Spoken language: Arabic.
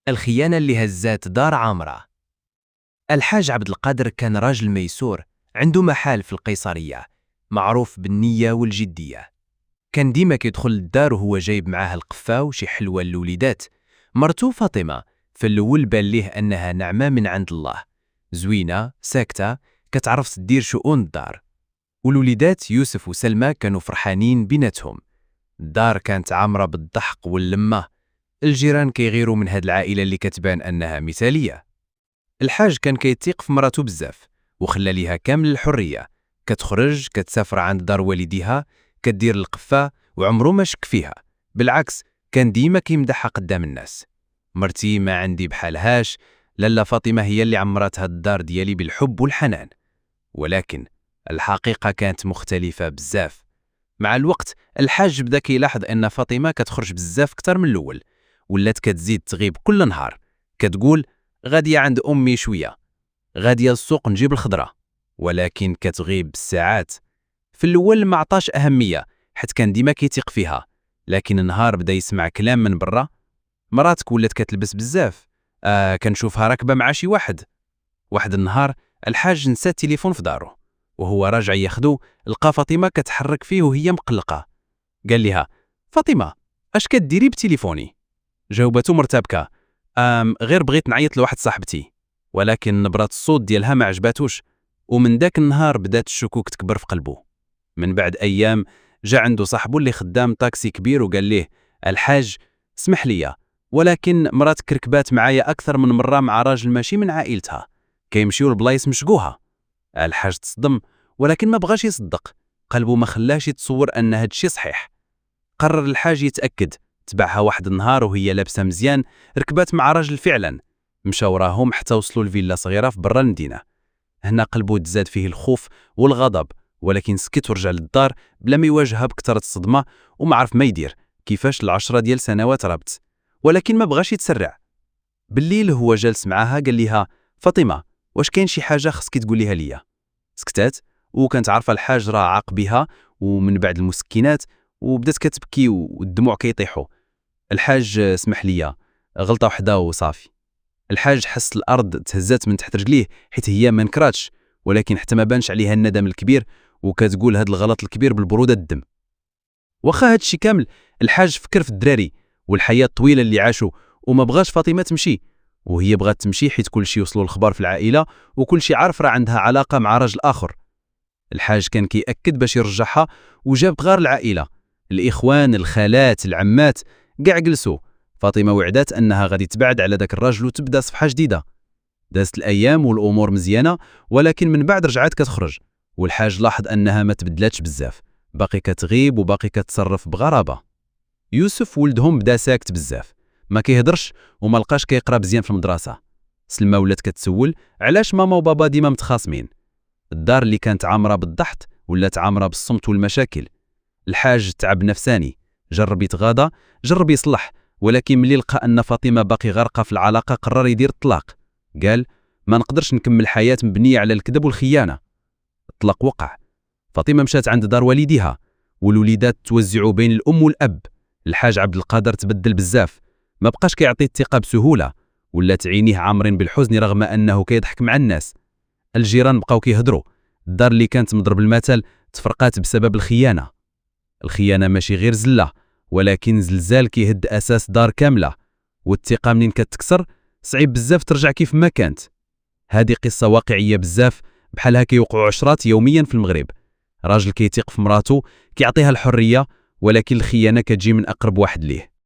الخيانة اللي هزات دار عامرة. الحاج عبد القادر كان راجل ميسور عنده محل في القيصرية، معروف بالنية والجدية. كان ديما كيدخل للدار وهو جايب معاه القفا وشي حلوة للوليدات. مرتو فاطمة في الأول بان ليه أنها نعمة من عند الله، زوينة ساكتة كتعرف تدير شؤون الدار. والوليدات يوسف وسلمى كانوا فرحانين بيناتهم. الدار كانت عامرة بالضحك واللمة، الجيران كيغيروا من هاد العائلة اللي كتبان أنها مثالية. الحاج كان كيتيق في مراتو بزاف وخلى ليها كامل الحرية، كتخرج كتسافر عند دار والديها، كدير القفة وعمرو ما شك فيها. بالعكس كان ديما كيمدحها قدام الناس. مرتي ما عندي بحالهاش، لالا فاطمة هي اللي عمرات هاد الدار ديالي بالحب والحنان. ولكن الحقيقة كانت مختلفة بزاف. مع الوقت الحاج بدا كيلاحظ ان فاطمة كتخرج بزاف كتر من الأول، ولات كتزيد تغيب كل نهار، كتقول غادية عند أمي شوية، غادية السوق نجيب الخضرة، ولكن كتغيب بالساعات. في الأول ما عطاش أهمية حيت كان ديما كيتيق فيها، لكن النهار بدا يسمع كلام من برا: مراتك ولات كتلبس بزاف، كنشوفها راكبة مع شي واحد. واحد النهار الحاج نسى التليفون في دارو، وهو راجع ياخدو لقى فاطمة كتحرك فيه وهي مقلقة. قال لها: فاطمة اش كديري بتليفوني؟ جاوبته مرتبكة: غير بغيت نعيط لواحد صاحبتي. ولكن نبرة الصوت ديالها ما عجباتوش، ومن داك النهار بدات الشكوك تكبر في قلبه. من بعد أيام جا عنده صاحبه اللي خدام طاكسي كبير وقال ليه: الحاج اسمح لي، ولكن مراتك ركبات معايا أكثر من مرة مع راجل ماشي من عائلتها، كيمشيو لبلايص مشقوها. الحاج تصدم ولكن ما بغاش يصدق، قلبه ما خلاش يتصور أن هاد الشي صحيح. قرر الحاج يتأكد، تبعها واحد النهار وهي لابسه مزيان، ركبات مع راجل فعلا. مشاو وراهم حتى وصلوا لفيلا صغيره في برا المدينه. هنا قلبه تزاد فيه الخوف والغضب، ولكن سكت ورجع للدار بلا ما يواجهها بكثرة الصدمه، وما عرف ما يدير كيفاش العشرة ديال سنوات رابط. ولكن ما بغاش يتسرع. بالليل هو جالس معاها قال لها: فاطمه واش كاين شي حاجه خصك تقوليها ليا؟ سكتات وكانت عارفه الحاج راه عاق بها ومن بعد المسكنات، وبدات كتبكي والدموع كيطيحوا. الحاج اسمح لي، غلطه وحده وصافي. الحاج حس الارض تهزات من تحت رجليه حيت هي ما نكراتش، ولكن حتى ما بانش عليها الندم الكبير، وكتقول هاد الغلط الكبير بالبروده الدم. واخا هادشي كامل الحاج فكر في الدراري والحياه الطويله اللي عاشوا، وما بغاش فاطمه تمشي، وهي بغات تمشي حيت كلشي وصلوا الخبر في العائله وكلشي عارف راه عندها علاقه مع راجل اخر. الحاج كان كيأكد باش يرجعها، وجاب غير العائله، الاخوان الخالات العمات كاع جلسوا. فاطمه وعدات انها غادي تبعد على داك الرجل وتبدا صفحه جديده. دازت الايام والامور مزيانه، ولكن من بعد رجعت كتخرج، والحاج لاحظ انها ما تبدلاتش بزاف، باقي كتغيب وباقي كتصرف بغرابه. يوسف ولدهم بدا ساكت بزاف، ما كيهضرش وما لقاش كيقرا مزيان في المدرسه. سلمى ولات كتسول علاش ماما وبابا ديما متخاصمين. الدار اللي كانت عامره بالضحك ولات عامره بالصمت والمشاكل. الحاج تعب نفساني، جرب يتغاضى، جرب يصلح، ولكن ملي لقى ان فاطمه باقي غارقه في العلاقه قرر يدير الطلاق. قال: ما نقدرش نكمل حياه مبنيه على الكذب والخيانه. الطلاق وقع. فاطمه مشات عند دار والديها، والوليدات توزعوا بين الام والاب. الحاج عبد القادر تبدل بزاف، ما بقاش كيعطي الثقه بسهوله، ولات عينيه عامرين بالحزن رغم انه كيضحك مع الناس. الجيران بقاو كيهضروا، الدار اللي كانت مضرب المثل تفرقات بسبب الخيانه. الخيانه ماشي غير زله، ولكن زلزال كيهد اساس دار كامله، والثقه منين كتكسر صعيب بزاف ترجع كيف ما كانت. هذه قصه واقعيه بزاف، بحالها كيوقعوا عشرات يوميا في المغرب. راجل كيثيق في مراته كيعطيها الحريه، ولكن الخيانه كتجي من اقرب واحد ليه.